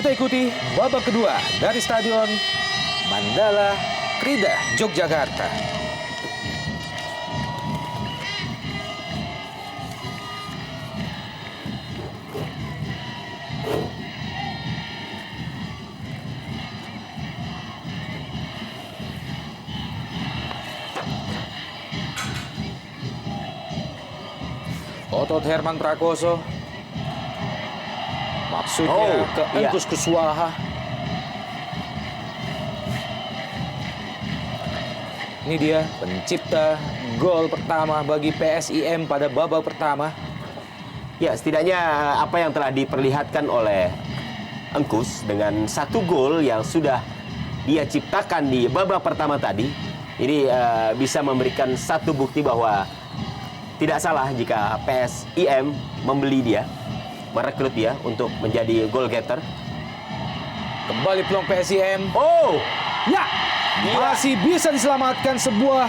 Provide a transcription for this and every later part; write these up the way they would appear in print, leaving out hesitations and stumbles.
Kita ikuti babak kedua dari Stadion Mandala Krida, Yogyakarta. Otot Herman Prakoso. Maksudnya ke Engkus Kuswaha. Ini dia pencipta gol pertama bagi PSIM pada babak pertama. Ya, setidaknya apa yang telah diperlihatkan oleh Engkus dengan satu gol yang sudah dia ciptakan di babak pertama tadi, ini bisa memberikan satu bukti bahwa tidak salah jika PSIM membeli dia, merekrut dia untuk menjadi goal getter. Kembali peluang PSIM. Oh, ya, masih bisa diselamatkan sebuah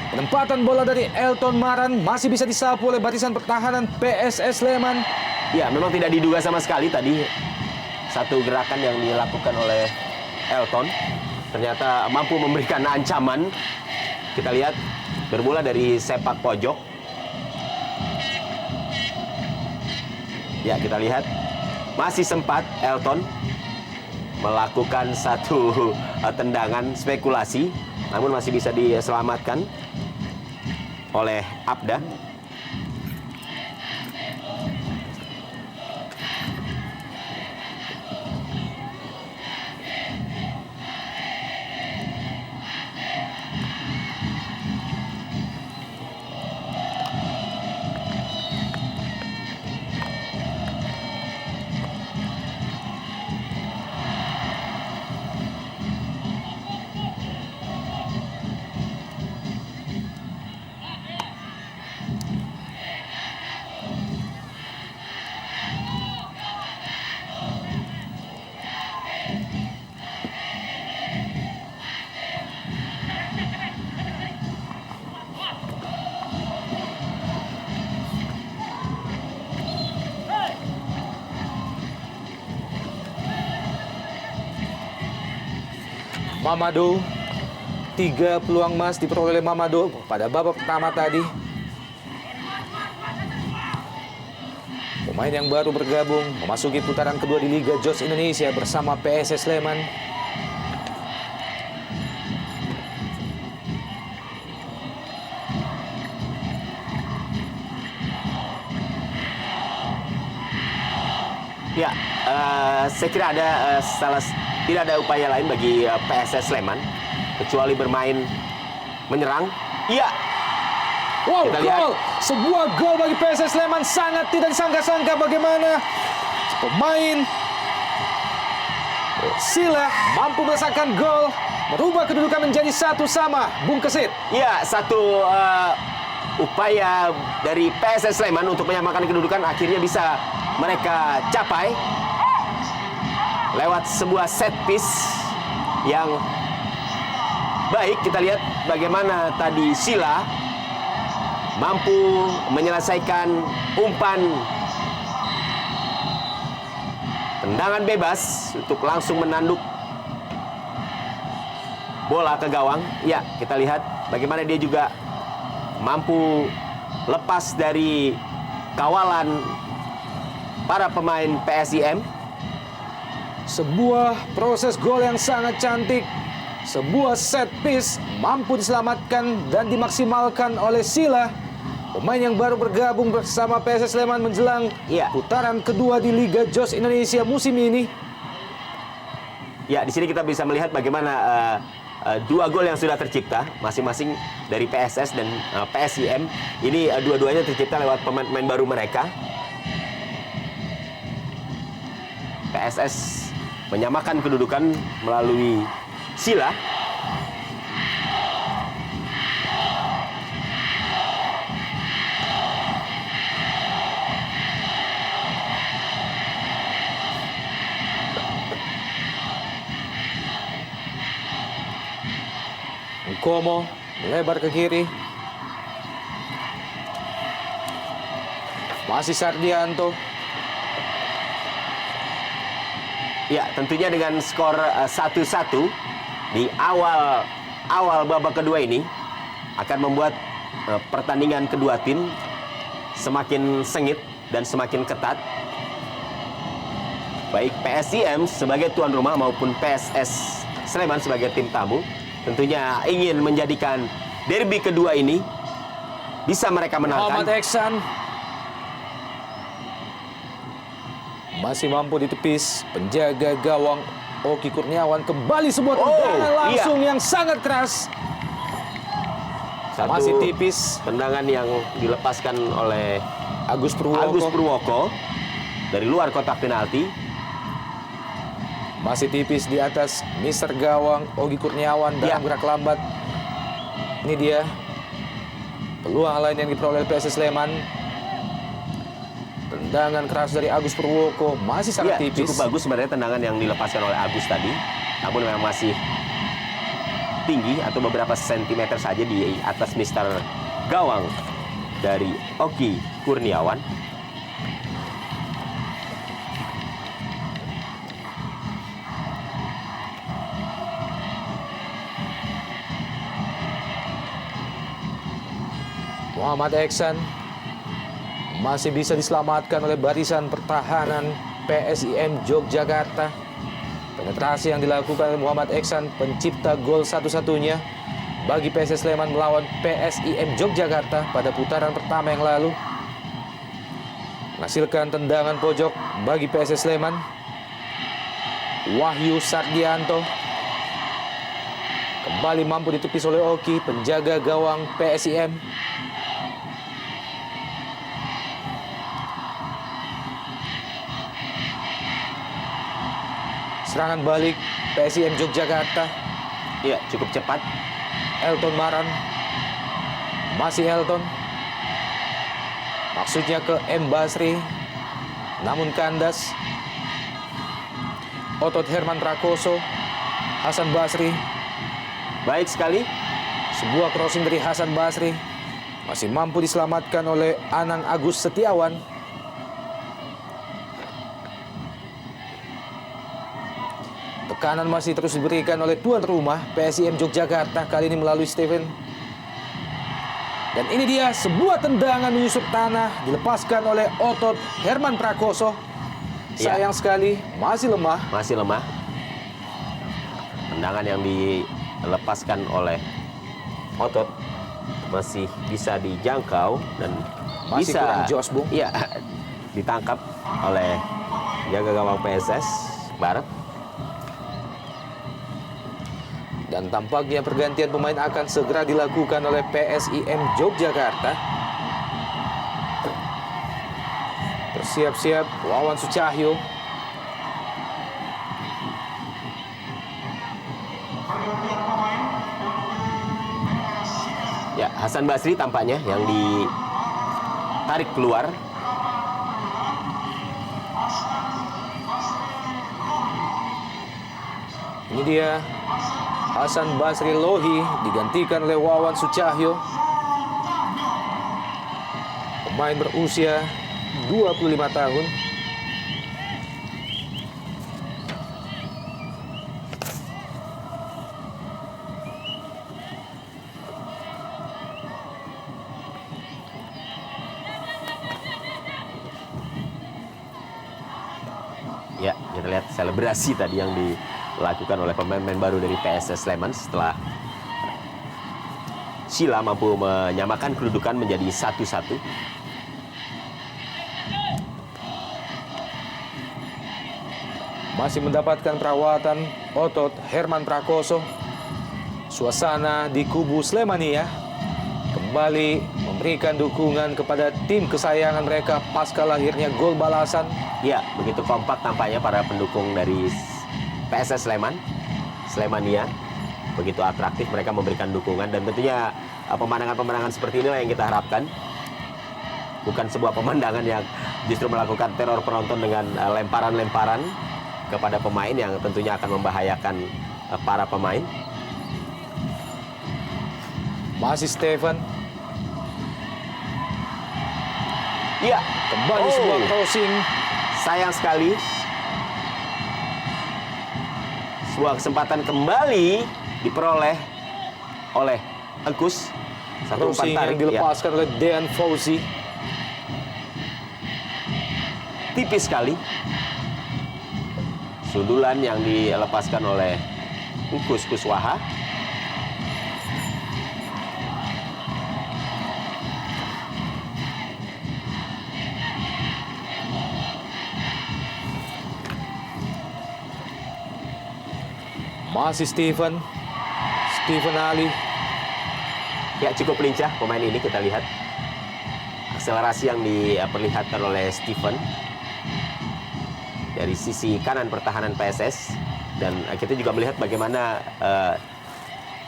penempatan bola dari Elton Maran. Masih bisa disapu oleh barisan pertahanan PSS Sleman. ya memang tidak diduga sama sekali tadi satu gerakan yang dilakukan oleh Elton. Ternyata mampu memberikan ancaman. Kita lihat bermula dari sepak pojok. Ya, kita lihat masih sempat Elton melakukan satu tendangan spekulasi, namun masih bisa diselamatkan oleh Abda. Mamadou, 3 peluang emas diperoleh oleh Mamadou pada babak pertama tadi. Pemain yang baru bergabung memasuki putaran kedua di Liga Jos Indonesia bersama PSS Sleman. Ya, saya kira tidak ada upaya lain bagi PSS Sleman kecuali bermain menyerang. Iya. Wow, Kita lihat. gol! Sebuah gol bagi PSS Sleman, sangat tidak disangka-sangka bagaimana pemain Sila mampu merasakan gol, merubah kedudukan menjadi 1-1, Bung Kesit. Iya, satu upaya dari PSS Sleman untuk menyamakan kedudukan akhirnya bisa mereka capai lewat sebuah set piece yang baik. Kita lihat bagaimana tadi Sila mampu menyelesaikan umpan tendangan bebas untuk langsung menanduk bola ke gawang. Ya, kita lihat bagaimana dia juga mampu lepas dari kawalan para pemain PSIM. Sebuah proses gol yang sangat cantik. Sebuah set piece mampu diselamatkan dan dimaksimalkan oleh Sila, pemain yang baru bergabung bersama PSS Sleman menjelang putaran kedua di Liga Jos Indonesia musim ini. Ya, di sini kita bisa melihat bagaimana 2 gol yang sudah tercipta masing-masing dari PSS dan PSIM. Ini dua-duanya tercipta lewat pemain-pemain baru mereka. PSS menyamakan kedudukan melalui Sila. Komo melebar ke kiri. Masih Sardianto. Ya, tentunya dengan skor 1-1 di awal babak kedua ini akan membuat pertandingan kedua tim semakin sengit dan semakin ketat. Baik PSIM sebagai tuan rumah maupun PSS Sleman sebagai tim tamu tentunya ingin menjadikan derby kedua ini bisa mereka Muhammad menangkan. Eksan masih mampu ditepis penjaga gawang Oki Kurniawan. Kembali sebuah tendangan langsung yang sangat keras. Satu Masih tipis. tendangan yang dilepaskan oleh Agus Purwoko. Agus Purwoko dari luar kotak penalti. Masih tipis di atas Mister Gawang Ogi Kurniawan dalam gerak lambat. Ini dia peluang lain yang diperoleh PSS Sleman. Tendangan keras dari Agus Purwoko masih sangat tipis. Cukup bagus sebenarnya tendangan yang dilepaskan oleh Agus tadi. Namun memang masih tinggi atau beberapa sentimeter saja di atas Mister Gawang dari Oki Kurniawan. Muhammad Eksan masih bisa diselamatkan oleh barisan pertahanan PSIM Yogyakarta. Penetrasi yang dilakukan oleh Muhammad Eksan, pencipta gol satu-satunya bagi PSS Sleman melawan PSIM Yogyakarta pada putaran pertama yang lalu. Menghasilkan tendangan pojok bagi PSS Sleman. Wahyu Sardianto kembali mampu ditepis oleh Oki, penjaga gawang PSIM. Serangan balik PSIM Yogyakarta. Iya, cukup cepat. Elton Maran. Masih Elton. Maksudnya ke M. Basri. Namun kandas. Otot Herman Prakoso. Hasan Basri. Baik sekali. Sebuah crossing dari Hasan Basri. Masih mampu diselamatkan oleh Anang Agus Setiawan. Tekanan masih terus diberikan oleh tuan rumah PSIM Yogyakarta kali ini melalui Steven. Dan ini dia sebuah tendangan menyusup tanah dilepaskan oleh otot Herman Prakoso. Sayang sekali masih lemah. Masih lemah. Tendangan yang dilepaskan oleh otot masih bisa dijangkau dan Masih bisa kurang jos, Bung. Iya, ditangkap oleh jaga gawang PSS Barat. Dan tampaknya pergantian pemain akan segera dilakukan oleh PSIM Yogyakarta. Bersiap-siap Wawan Sucahyo. Ya, Hasan Basri tampaknya yang ditarik keluar. Ini dia Hasan Basri Lohi digantikan oleh Wawan Sucahyo. Pemain berusia 25 tahun. Ya, kita lihat selebrasi tadi yang dilakukan oleh pemain-pemain baru dari PSS Sleman setelah Sila mampu menyamakan kedudukan menjadi 1-1. Masih mendapatkan perawatan otot Herman Prakoso. Suasana di kubu Slemania kembali memberikan dukungan kepada tim kesayangan mereka pasca lahirnya gol balasan. Ya, begitu kompak tampaknya para pendukung dari PSS Sleman, Slemania. Begitu atraktif mereka memberikan dukungan dan tentunya pemandangan-pemandangan seperti inilah yang kita harapkan. Bukan sebuah pemandangan yang justru melakukan teror penonton dengan lemparan-lemparan kepada pemain yang tentunya akan membahayakan para pemain. Masih Stephen. Iya, Kembali sebuah crossing. sayang sekali. sebuah kesempatan kembali diperoleh oleh Engkus. Satu umpan Crossing tarik yang dilepaskan oleh Dean Fauzi. tipis sekali. Sundulan yang dilepaskan oleh Engkus Kuswaha. Masih Stephen Ali. Ya, cukup lincah pemain ini, kita lihat akselerasi yang diperlihatkan oleh Stephen dari sisi kanan pertahanan PSS. Dan kita juga melihat bagaimana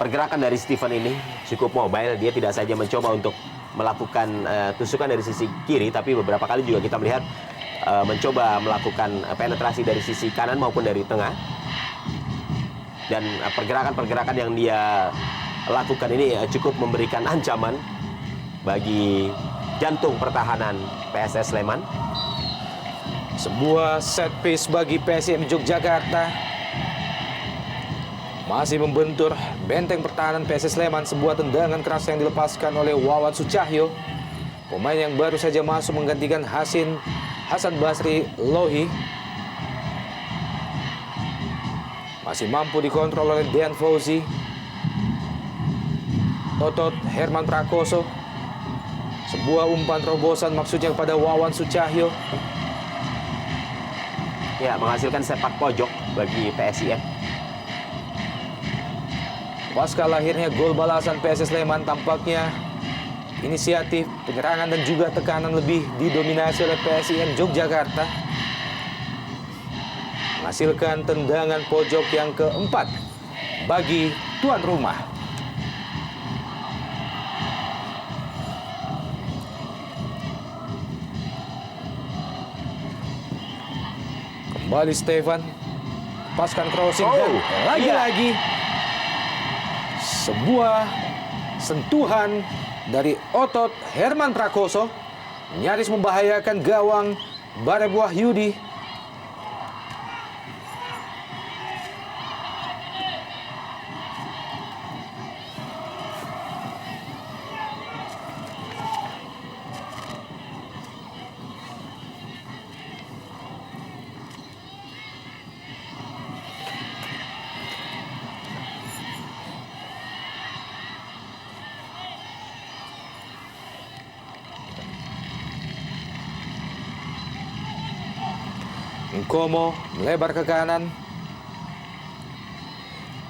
pergerakan dari Stephen ini cukup mobile. Dia tidak saja mencoba untuk melakukan tusukan dari sisi kiri, tapi beberapa kali juga kita melihat mencoba melakukan penetrasi dari sisi kanan maupun dari tengah. Dan pergerakan-pergerakan yang dia lakukan ini cukup memberikan ancaman bagi jantung pertahanan PSS Sleman. Sebuah set piece bagi PSM Yogyakarta. Masih membentur benteng pertahanan PSS Sleman. Sebuah tendangan keras yang dilepaskan oleh Wawan Sucahyo, pemain yang baru saja masuk menggantikan Hasan Basri Lohi. Masih mampu dikontrol oleh Dean Fauzi. Otot Herman Prakoso. Sebuah umpan terobosan maksudnya kepada Wawan Sucahyo. Ya, menghasilkan sepak pojok bagi PSIM. Pasca lahirnya gol balasan PSS Sleman, tampaknya inisiatif, penyerangan dan juga tekanan lebih didominasi oleh PSIM Yogyakarta. Menghasilkan tendangan pojok yang keempat bagi tuan rumah. Kembali Stefan, paskan crossing dan lagi-lagi sebuah sentuhan dari otot Herman Prakoso nyaris membahayakan gawang Bareb Wahyudi. Nkomo melebar ke kanan.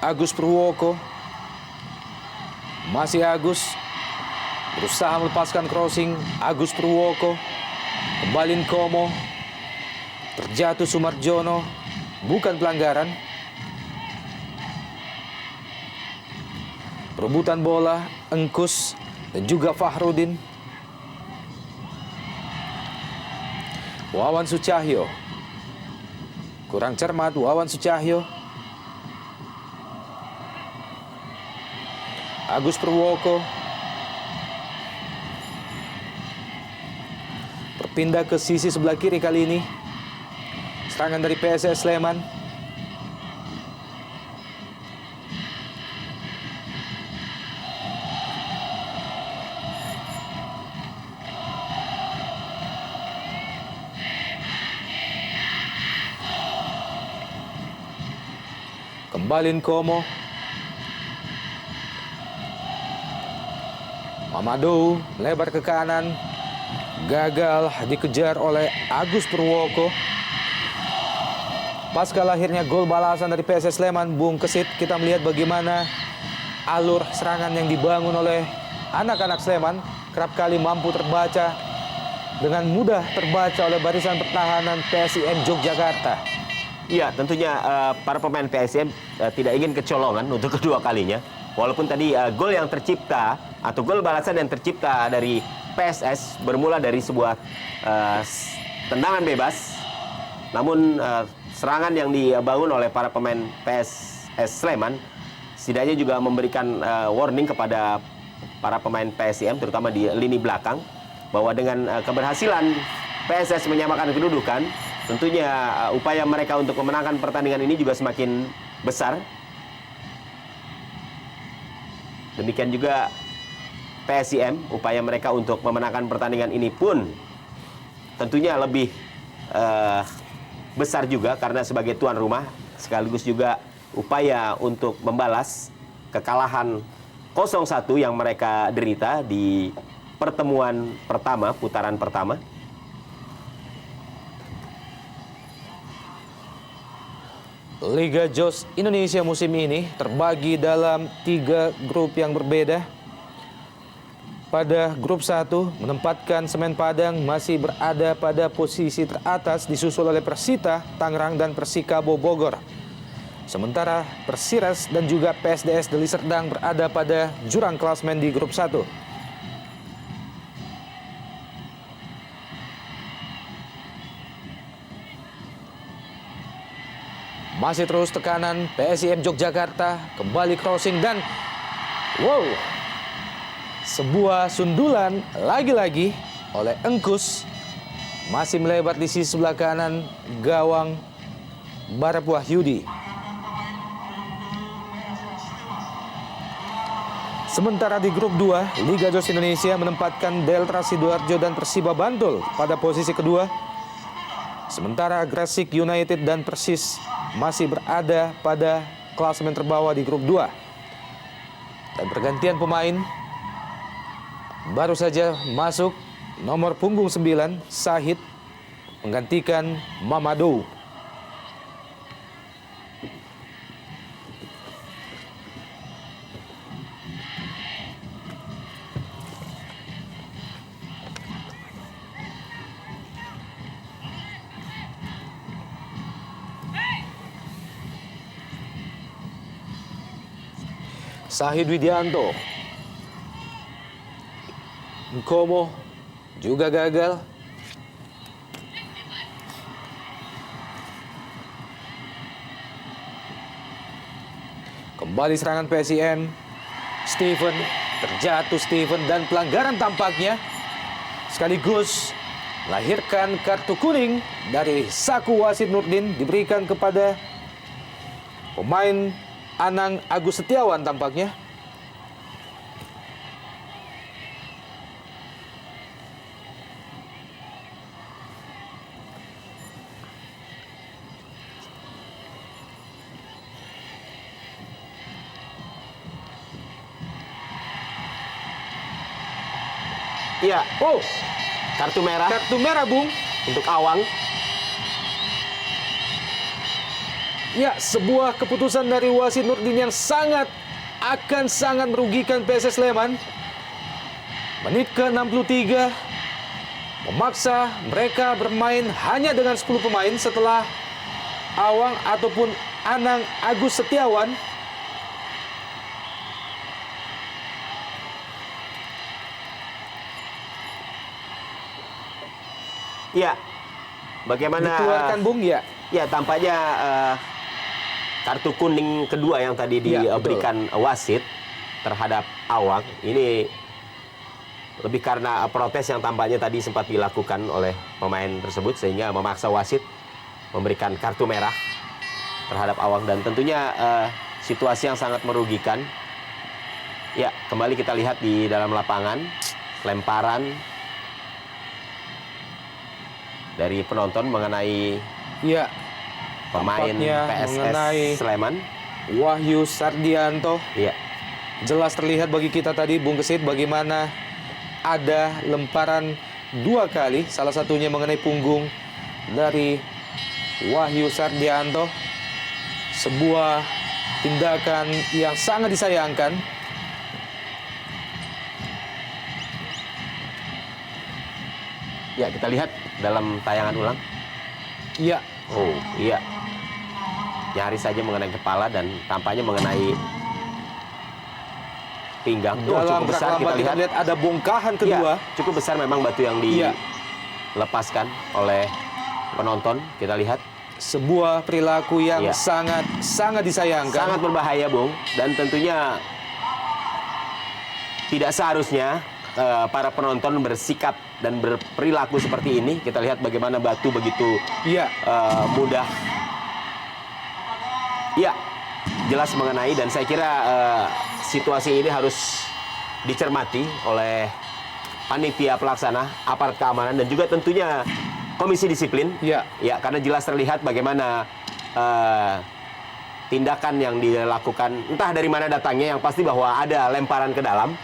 Agus Purwoko. Masih Agus. Berusaha melepaskan crossing. Agus Purwoko. Kembali Nkomo. Terjatuh Sumarjono. Bukan pelanggaran. Perebutan bola Engkus dan juga Fahrudin. Wawan Sucahyo. Kurang cermat Wawan Sucahyo. Agus Purwoko. Berpindah ke sisi sebelah kiri kali ini. Serangan dari PSS Sleman. Kembali Nkomo. Mamadou melebar ke kanan. Gagal dikejar oleh Agus Purwoko. Pasca lahirnya gol balasan dari PSS Sleman, Bung Kesit, kita melihat bagaimana alur serangan yang dibangun oleh anak-anak Sleman kerap kali mampu terbaca dengan mudah terbaca oleh barisan pertahanan PSIM Yogyakarta. Iya, tentunya para pemain PSM tidak ingin kecolongan untuk kedua kalinya. Walaupun tadi gol yang tercipta atau gol balasan yang tercipta dari PSS bermula dari sebuah tendangan bebas. Namun serangan yang dibangun oleh para pemain PSS Sleman setidaknya juga memberikan warning kepada para pemain PSIM terutama di lini belakang bahwa dengan keberhasilan PSS menyamakan kedudukan, tentunya upaya mereka untuk memenangkan pertandingan ini juga semakin besar. Demikian juga PSIM, upaya mereka untuk memenangkan pertandingan ini pun tentunya lebih besar juga karena sebagai tuan rumah, sekaligus juga upaya untuk membalas kekalahan 0-1 yang mereka derita di pertemuan pertama, putaran pertama. Liga Jos Indonesia musim ini terbagi dalam 3 grup yang berbeda. Pada grup 1 menempatkan Semen Padang masih berada pada posisi teratas disusul oleh Persita, Tangerang dan Persikabo Bogor. Sementara Persiras dan juga PSDS Deli Serdang berada pada jurang klasemen di grup 1. Masih terus tekanan PSIM Yogyakarta, kembali crossing dan wow, sebuah sundulan lagi-lagi oleh Engkus, masih melebar di sisi sebelah kanan gawang Barep Wahyudi. Sementara di grup 2, Liga Jos Indonesia menempatkan Delta Sidoarjo dan Persiba Bantul pada posisi kedua. Sementara Gresik United dan Persis masih berada pada klasemen terbawah di grup 2. Dan pergantian pemain baru saja masuk nomor punggung 9, Sahid menggantikan Mamadou. Sahid Widianto, Nkomo juga gagal. Kembali serangan PSIM. Steven, terjatuh Steven dan pelanggaran tampaknya. Sekaligus melahirkan kartu kuning dari saku wasit Nurdin diberikan kepada pemain Anang Agus Setiawan tampaknya. Iya, Oh, kartu merah kartu merah, Bung. untuk Awang. Ya, sebuah keputusan dari wasit Nurdin yang akan sangat merugikan PSS Sleman. Menit ke-63 memaksa mereka bermain hanya dengan 10 pemain setelah Awang ataupun Anang Agus Setiawan Iya. Bagaimana dikeluarkan, Bung, ya. Ya, tampaknya kartu kuning kedua yang tadi Ya, diberikan wasit terhadap Awang ini lebih karena protes yang tampaknya tadi sempat dilakukan oleh pemain tersebut sehingga memaksa wasit memberikan kartu merah terhadap Awang, dan tentunya situasi yang sangat merugikan. Ya, kembali kita lihat di dalam lapangan lemparan dari penonton mengenai Ya, pemain tampaknya PSS mengenai Sleman. Wahyu Sardianto. Iya. Jelas terlihat bagi kita tadi, Bung Kesit, bagaimana ada lemparan 2 kali, salah satunya mengenai punggung dari Wahyu Sardianto. Sebuah tindakan yang sangat disayangkan. Ya, kita lihat dalam tayangan ulang. Ya, Oh, iya. Nyaris saja mengenai kepala dan tampaknya mengenai pinggang. Oh, dalam cukup besar lambat kita lihat. ada bongkahan kedua. Ya, cukup besar memang batu yang Iya. dilepaskan oleh penonton. Kita lihat. Sebuah perilaku yang Iya. sangat disayangkan. Sangat berbahaya, Bung. Dan tentunya tidak seharusnya para penonton bersikap dan berperilaku seperti ini. Kita lihat bagaimana batu begitu Iya, mudah. Ya, jelas mengenai, dan saya kira situasi ini harus dicermati oleh panitia pelaksana, aparat keamanan, dan juga tentunya komisi disiplin. Ya. Ya, karena jelas terlihat bagaimana tindakan yang dilakukan, entah dari mana datangnya, yang pasti bahwa ada lemparan ke dalam,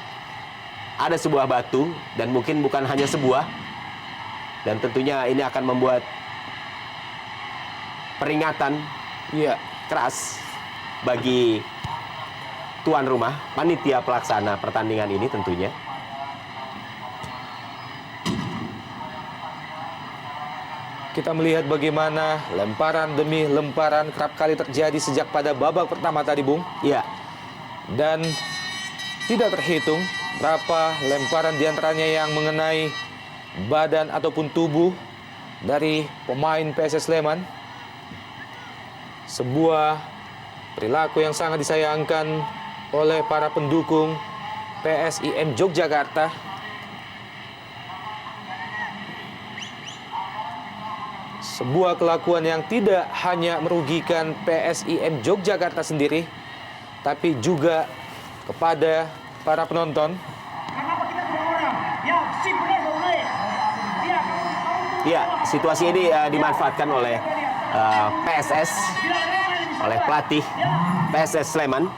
ada sebuah batu, dan mungkin bukan hanya sebuah, dan tentunya ini akan membuat peringatan Iya. keras bagi tuan rumah, panitia pelaksana pertandingan ini tentunya. Kita melihat bagaimana lemparan demi lemparan kerap kali terjadi sejak pada babak pertama tadi, Bung. Iya, Dan tidak terhitung berapa lemparan diantaranya yang mengenai badan ataupun tubuh dari pemain PSS Sleman. Sebuah perilaku yang sangat disayangkan oleh para pendukung PSIM Yogyakarta. Sebuah kelakuan yang tidak hanya merugikan PSIM Yogyakarta sendiri, tapi juga kepada para penonton. iya, situasi ini dimanfaatkan oleh PSS, oleh pelatih PSS Sleman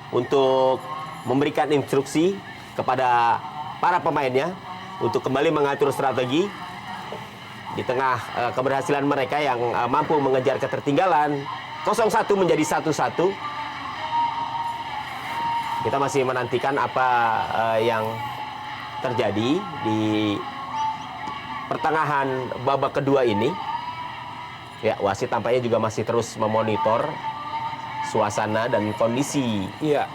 untuk memberikan instruksi kepada para pemainnya untuk kembali mengatur strategi di tengah keberhasilan mereka yang mampu mengejar ketertinggalan 0-1 menjadi 1-1. Kita masih menantikan apa yang terjadi di pertengahan babak kedua ini. Ya, wasit tampaknya juga masih terus memonitor suasana dan kondisi Iya.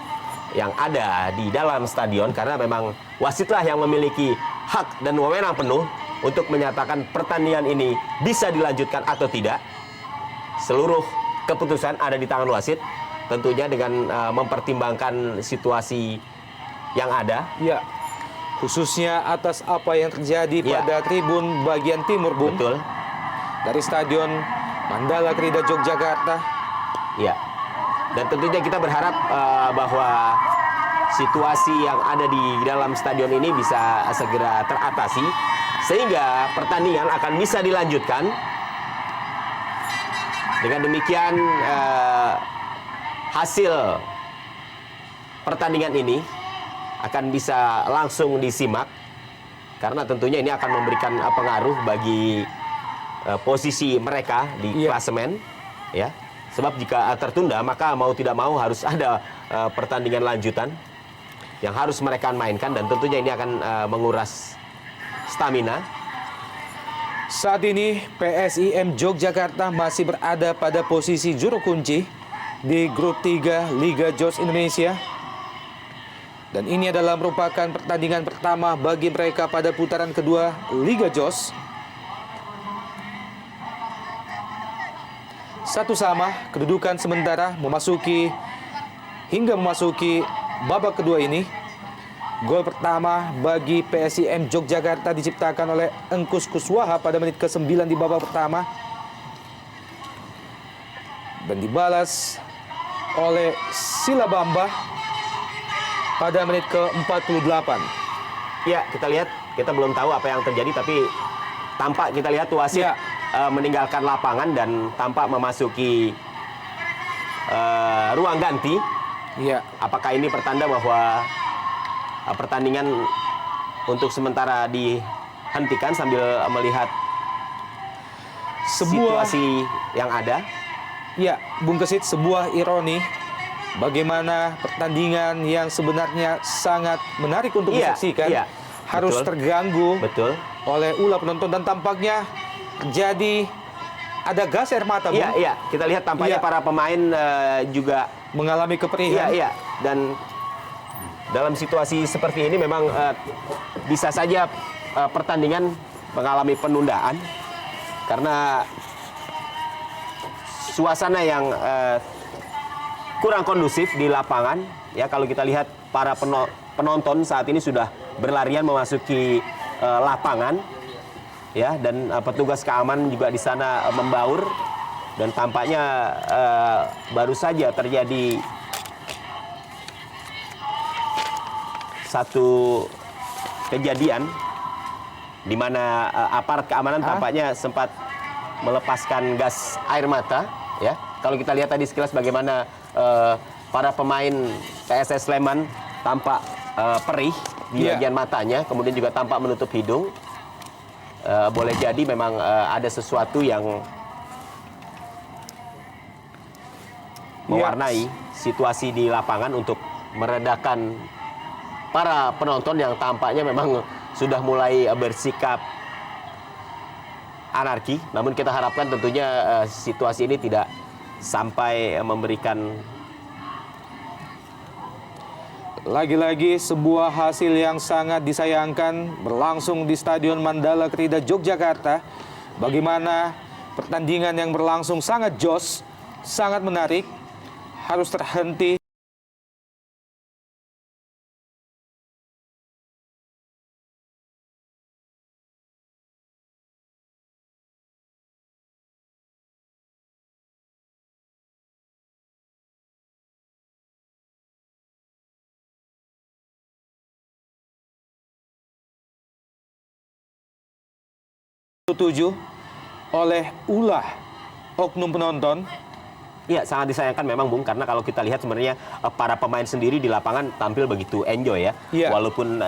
yang ada di dalam stadion, karena memang wasitlah yang memiliki hak dan wewenang penuh untuk menyatakan pertandingan ini bisa dilanjutkan atau tidak. Seluruh keputusan ada di tangan wasit, tentunya dengan mempertimbangkan situasi yang ada. Ya, khususnya atas apa yang terjadi Ya. pada tribun bagian timur, Bung, Betul. dari Stadion Mandala Krida Yogyakarta. Ya. Dan tentunya kita berharap bahwa situasi yang ada di dalam stadion ini bisa segera teratasi, sehingga pertandingan akan bisa dilanjutkan. Dengan demikian hasil pertandingan ini akan bisa langsung disimak, karena tentunya ini akan memberikan pengaruh bagi posisi mereka di klasemen, ya. Sebab jika tertunda, maka mau tidak mau harus ada pertandingan lanjutan yang harus mereka mainkan, dan tentunya ini akan menguras stamina. Saat ini PSIM Yogyakarta masih berada pada posisi juru kunci di grup 3 Liga JOS Indonesia. Dan ini adalah merupakan pertandingan pertama bagi mereka pada putaran kedua Liga JOS. Satu sama, kedudukan sementara hingga memasuki babak kedua ini. Gol pertama bagi PSIM Yogyakarta diciptakan oleh Engkus Kuswaha pada menit ke-9 di babak pertama, dan dibalas oleh Sila Bamba pada menit ke-48. Ya, kita lihat, kita belum tahu apa yang terjadi, tapi tampak kita lihat wasit meninggalkan lapangan dan tampak memasuki ruang ganti. Ya, Apakah ini pertanda bahwa pertandingan untuk sementara dihentikan sambil melihat situasi yang ada? ya, Bung Kesit, sebuah ironi bagaimana pertandingan yang sebenarnya sangat menarik untuk disaksikan harus betul. terganggu Betul. oleh ulah penonton, dan tampaknya jadi ada gas air mata, Bung. Iya. Kita lihat tampaknya para pemain juga Mengalami keperihan. Iya. Dan dalam situasi seperti ini memang bisa saja pertandingan mengalami penundaan karena suasana yang kurang kondusif di lapangan. Ya, kalau kita lihat para penonton saat ini sudah berlarian memasuki lapangan, ya, dan petugas keamanan juga di sana membaur dan tampaknya baru saja terjadi satu kejadian di mana aparat keamanan tampaknya sempat melepaskan gas air mata, ya. Kalau kita lihat tadi sekilas bagaimana para pemain PSS Sleman tampak perih di bagian matanya, kemudian juga tampak menutup hidung. Boleh jadi memang ada sesuatu yang mewarnai situasi di lapangan untuk meredakan para penonton yang tampaknya memang sudah mulai bersikap anarki. Namun kita harapkan tentunya situasi ini tidak sampai memberikan Lagi-lagi sebuah hasil yang sangat disayangkan berlangsung di Stadion Mandala Krida Yogyakarta. Bagaimana pertandingan yang berlangsung sangat jos, sangat menarik, harus terhenti. Tujuh oleh ulah oknum penonton. Ya, sangat disayangkan memang, Bung, karena kalau kita lihat sebenarnya para pemain sendiri di lapangan tampil begitu enjoy ya. Walaupun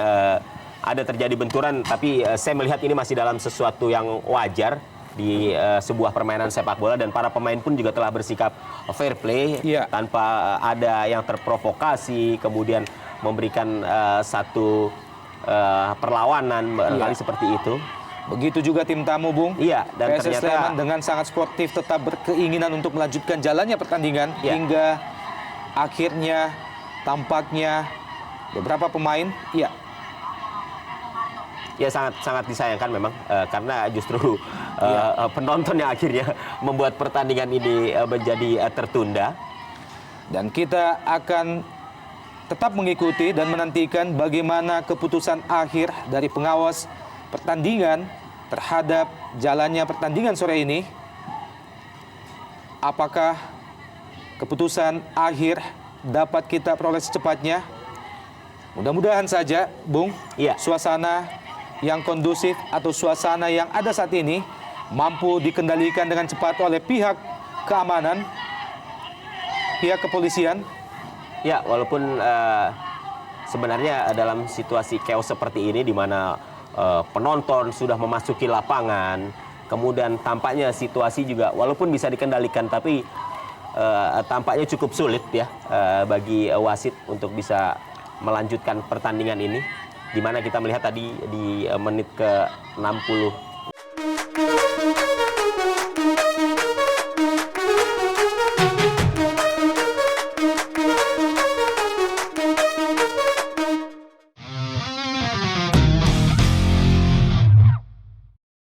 ada terjadi benturan, tapi saya melihat ini masih dalam sesuatu yang wajar di sebuah permainan sepak bola, dan para pemain pun juga telah bersikap fair play tanpa ada yang terprovokasi, kemudian memberikan satu perlawanan barangkali seperti itu. Begitu juga tim tamu, Bung. Iya, dan PSS ternyata Sleman dengan sangat sportif tetap berkeinginan untuk melanjutkan jalannya pertandingan hingga akhirnya tampaknya beberapa pemain ya sangat disayangkan memang karena justru penonton yang akhirnya membuat pertandingan ini menjadi tertunda. Dan kita akan tetap mengikuti dan menantikan bagaimana keputusan akhir dari pengawas pertandingan terhadap jalannya pertandingan sore ini. Apakah keputusan akhir dapat kita peroleh secepatnya? Mudah-mudahan saja, Bung, suasana yang kondusif atau suasana yang ada saat ini mampu dikendalikan dengan cepat oleh pihak keamanan, pihak kepolisian. Ya, walaupun sebenarnya dalam situasi chaos seperti ini di mana penonton sudah memasuki lapangan, kemudian tampaknya situasi juga walaupun bisa dikendalikan, tapi tampaknya cukup sulit ya bagi wasit untuk bisa melanjutkan pertandingan ini, di mana kita melihat tadi di menit ke 60